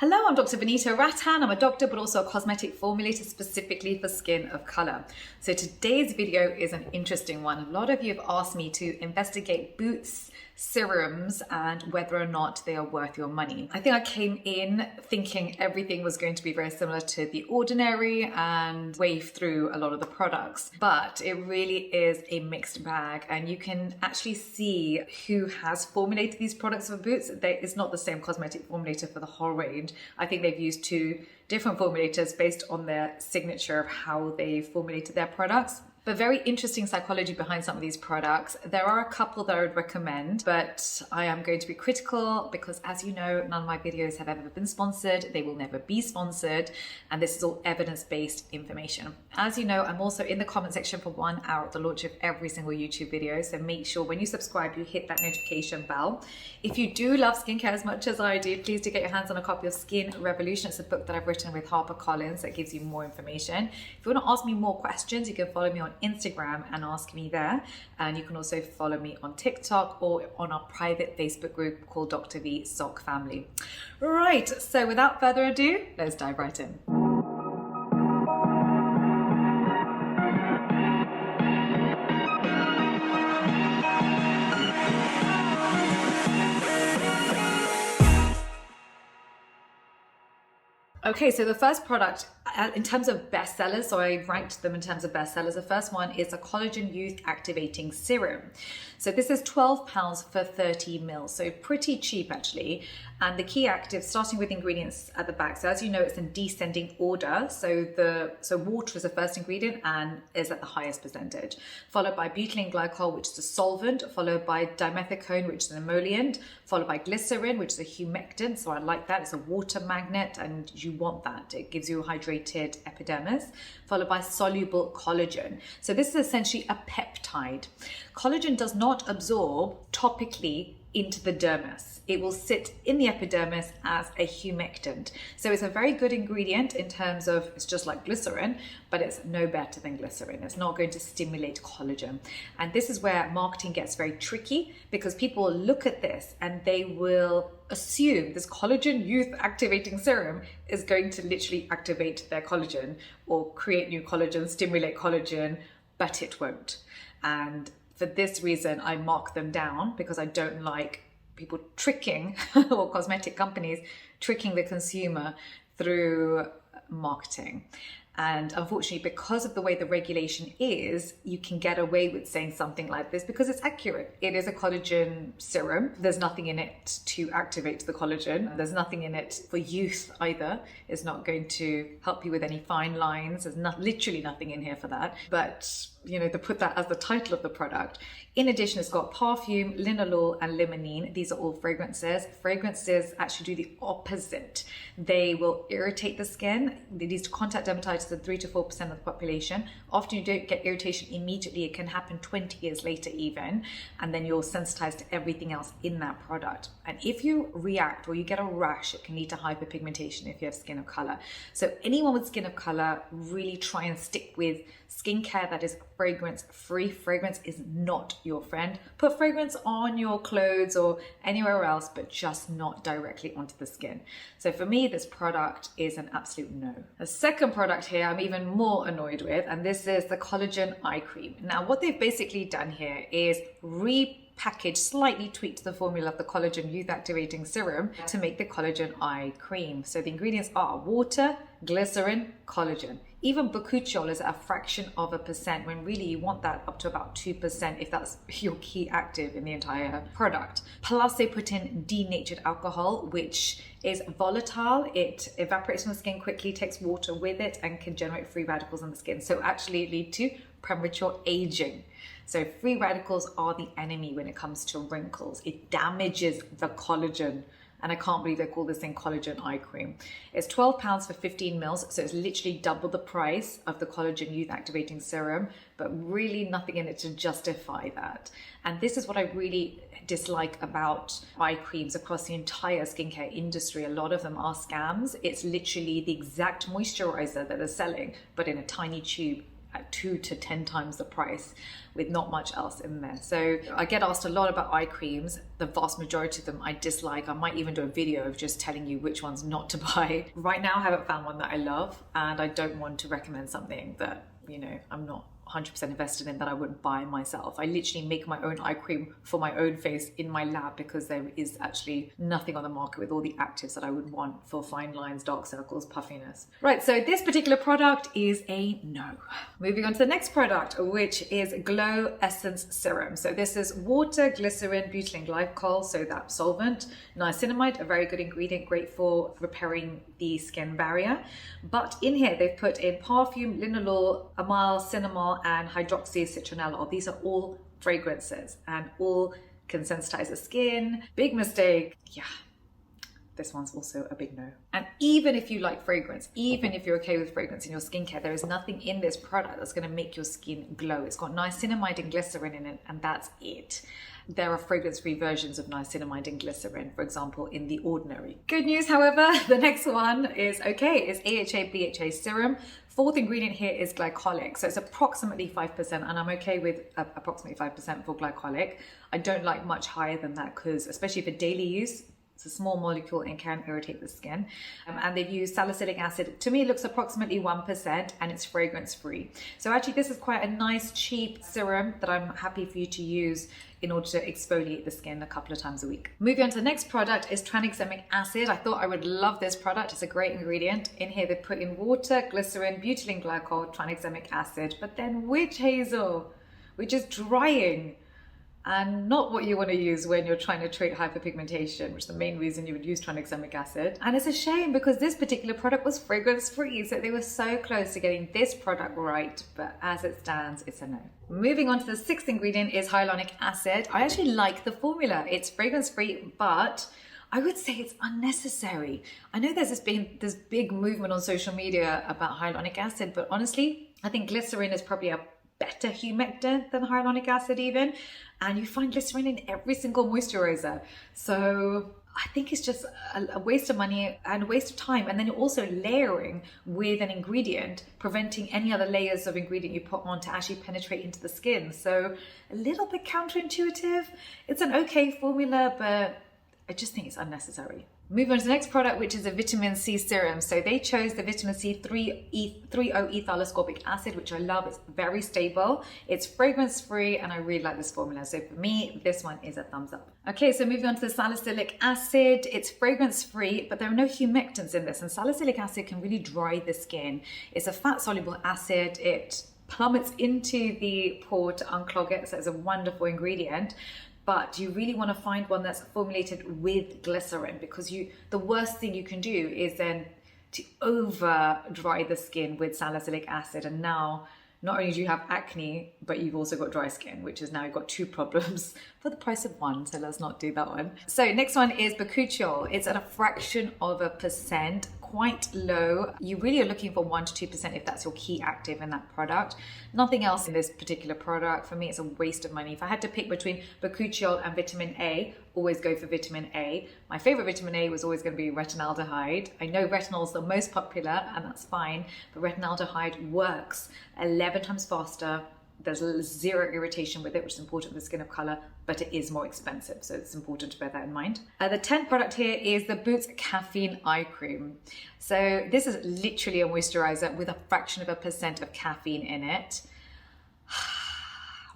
Hello, I'm Dr. Vanita Rattan. I'm a doctor, but also a cosmetic formulator specifically for skin of color. So today's video is an interesting one. A lot of you have asked me to investigate boots, serums, and whether or not they are worth your money. I think I came in thinking everything was going to be very similar to the ordinary and wave through a lot of the products, but it really is a mixed bag, and you can actually see who has formulated these products for boots. It's not the same cosmetic formulator for the whole range. I think they've used two different formulators based on their signature of how they formulated their products. But very interesting psychology behind some of these products. There are a couple that I would recommend, but I am going to be critical because, as you know, none of my videos have ever been sponsored. They will never be sponsored. And this is all evidence-based information. As you know, I'm also in the comment section for 1 hour at the launch of every single YouTube video. So make sure when you subscribe, you hit that notification bell. If you do love skincare as much as I do, please do get your hands on a copy of Skin Revolution. It's a book that I've written with HarperCollins that gives you more information. If you want to ask me more questions, you can follow me on Instagram and ask me there, and you can also follow me on TikTok or on our private Facebook group called Dr. V Sock Family. Right, so without further ado, let's dive right in. Okay, so the first product in terms of bestsellers, so I ranked them in terms of bestsellers. The first one is a Collagen Youth Activating Serum. So this is £12 for 30 mils, so pretty cheap actually. And the key actives, starting with ingredients at the back. So as you know, it's in descending order. So water is the first ingredient and is at the highest percentage, followed by butylene glycol, which is a solvent, followed by dimethicone, which is an emollient, followed by glycerin, which is a humectant. So I like that. It's a water magnet and you want that. It gives you a hydrated epidermis, followed by soluble collagen. So this is essentially a peptide. Collagen does not absorb topically into the dermis. It will sit in the epidermis as a humectant. So it's a very good ingredient in terms of, it's just like glycerin, but it's no better than glycerin. It's not going to stimulate collagen. And this is where marketing gets very tricky, because people will look at this and they will assume this Collagen Youth Activating Serum is going to literally activate their collagen or create new collagen, stimulate collagen, but it won't. And for this reason, I mark them down, because I don't like people tricking or cosmetic companies tricking the consumer through marketing. And unfortunately, because of the way the regulation is, you can get away with saying something like this because it's accurate. It is a collagen serum. There's nothing in it to activate the collagen. There's nothing in it for youth either. It's not going to help you with any fine lines. There's literally nothing in here for that. But you know, to put that as the title of the product. In addition, it's got perfume, linalool, and limonene. These are all fragrances. Fragrances actually do the opposite. They will irritate the skin. They lead to contact dermatitis in 3 to 4% of the population. Often you don't get irritation immediately. It can happen 20 years later even, and then you're sensitized to everything else in that product. And if you react or you get a rash, it can lead to hyperpigmentation if you have skin of color. So anyone with skin of color, really try and stick with skincare that is fragrance free. Fragrance is not your friend. Put fragrance on your clothes or anywhere else, but just not directly onto the skin. So for me, this product is an absolute no. The second product here I'm even more annoyed with, and this is the Collagen Eye Cream. Now what they've basically done here is repackaged, slightly tweaked the formula of the Collagen Youth Activating Serum to make the Collagen Eye Cream. So the ingredients are water, glycerin, collagen. Even bacuccio is at a fraction of a percent, when really you want that up to about 2% if that's your key active in the entire product. Plus they put in denatured alcohol, which is volatile. It evaporates from the skin quickly, takes water with it, and can generate free radicals in the skin. So actually lead to premature aging. So free radicals are the enemy when it comes to wrinkles. It damages the collagen. And I can't believe they call this thing Collagen Eye Cream. It's £12 for 15 mils, so it's literally double the price of the Collagen Youth Activating Serum, but really nothing in it to justify that. And this is what I really dislike about eye creams across the entire skincare industry. A lot of them are scams. It's literally the exact moisturizer that they're selling, but in a tiny tube at 2 to 10 times the price with not much else in there. So I get asked a lot about eye creams. The vast majority of them I dislike. I might even do a video of just telling you which ones not to buy. Right now I haven't found one that I love, and I don't want to recommend something that, you know, I'm not 100% invested in, that I wouldn't buy myself. I literally make my own eye cream for my own face in my lab because there is actually nothing on the market with all the actives that I would want for fine lines, dark circles, puffiness. Right, so this particular product is a no. Moving on to the next product, which is Glow Essence Serum. So this is water, glycerin, butylene glycol, so that solvent, niacinamide, a very good ingredient, great for repairing the skin barrier. But in here they've put in perfume, linalool, amyl, cinnamol, and hydroxycitronellol. These are all fragrances and all can sensitize the skin. Big mistake. Yeah, this one's also a big no. And even if you like fragrance, even if you're okay with fragrance in your skincare, there is nothing in this product that's going to make your skin glow. It's got niacinamide and glycerin in it, and that's it. There are fragrance-free versions of niacinamide and glycerin, for example, in The Ordinary. Good news, however, the next one is okay. It's AHA BHA Serum. Fourth ingredient here is glycolic. So it's approximately 5%, and I'm okay with approximately 5% for glycolic. I don't like much higher than that because, especially for daily use, it's a small molecule and can irritate the skin. And they've used salicylic acid. To me, it looks approximately 1%, and it's fragrance free. So actually, this is quite a nice, cheap serum that I'm happy for you to use in order to exfoliate the skin a couple of times a week. Moving on to the next product is Tranexamic Acid. I thought I would love this product. It's a great ingredient. In here, they put in water, glycerin, butylene glycol, tranexamic acid, but then witch hazel, which is drying, and not what you want to use when you're trying to treat hyperpigmentation, which is the main reason you would use tranexamic acid. And it's a shame because this particular product was fragrance free, so they were so close to getting this product right, but as it stands, it's a no. Moving on to the sixth ingredient is hyaluronic acid. I actually like the formula. It's fragrance free, but I would say it's unnecessary. I know there's this big movement on social media about hyaluronic acid, but honestly, I think glycerin is probably a better humectant than hyaluronic acid even, and you find glycerin in every single moisturizer. So I think it's just a waste of money and a waste of time. And then you're also layering with an ingredient, preventing any other layers of ingredient you put on to actually penetrate into the skin. So a little bit counterintuitive. It's an okay formula, but I just think it's unnecessary. Moving on to the next product, which is a vitamin C serum. So they chose the vitamin C 3-O-ethyl ascorbic acid, which I love. It's very stable. It's fragrance free, and I really like this formula. So for me, this one is a thumbs up. Okay, so moving on to the salicylic acid. It's fragrance free, but there are no humectants in this. And salicylic acid can really dry the skin. It's a fat soluble acid. It plummets into the pore to unclog it. So it's a wonderful ingredient. But you really want to find one that's formulated with glycerin, because the worst thing you can do is then to over dry the skin with salicylic acid. And now not only do you have acne, but you've also got dry skin, which is now you've got two problems for the price of one. So let's not do that one. So next one is bacuccio. It's at a fraction of a percent, quite low. You really are looking for 1 to 2% if that's your key active in that product. Nothing else in this particular product. For me, it's a waste of money. If I had to pick between bacuccio and vitamin A, always go for vitamin A. My favorite vitamin A was always going to be retinaldehyde. I know retinol is the most popular, and that's fine, but retinaldehyde works 11 times faster. There's zero irritation with it, which is important for the skin of color, but it is more expensive. So it's important to bear that in mind. The 10th product here is the Boots Caffeine Eye Cream. So this is literally a moisturizer with a fraction of a percent of caffeine in it.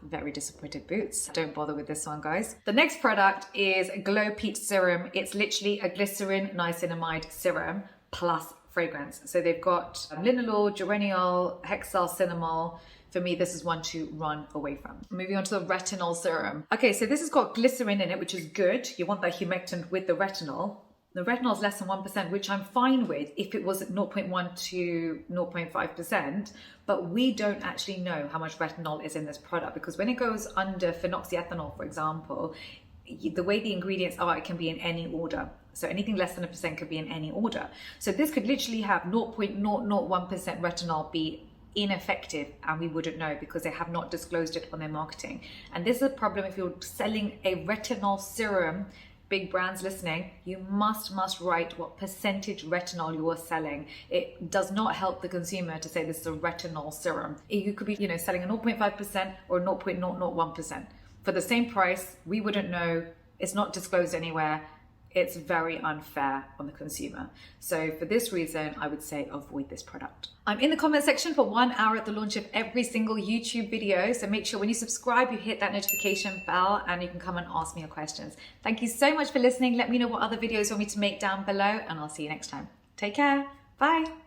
Very disappointed, Boots. Don't bother with this one, guys. The next product is Glow Peach Serum. It's literally a glycerin niacinamide serum plus fragrance. So they've got linalool, geraniol, hexylcinnamol. For me, this is one to run away from. Moving on to the retinol serum. Okay, so this has got glycerin in it, which is good. You want that humectant with the retinol. The retinol is less than 1%, which I'm fine with if it was at 0.1 to 0.5%, but we don't actually know how much retinol is in this product, because when it goes under phenoxyethanol, for example, the way the ingredients are, it can be in any order. So anything less than 1% could be in any order. So this could literally have 0.001% retinol be ineffective, and we wouldn't know because they have not disclosed it on their marketing. And this is a problem if you're selling a retinol serum big brands listening, you must write what percentage retinol you are selling. It does not help the consumer to say this is a retinol serum. You could be, selling a 0.5% or 0.001%. For the same price, we wouldn't know. It's not disclosed anywhere. It's very unfair on the consumer. So for this reason, I would say avoid this product. I'm in the comment section for 1 hour at the launch of every single YouTube video. So make sure when you subscribe, you hit that notification bell and you can come and ask me your questions. Thank you so much for listening. Let me know what other videos you want me to make down below and I'll see you next time. Take care. Bye.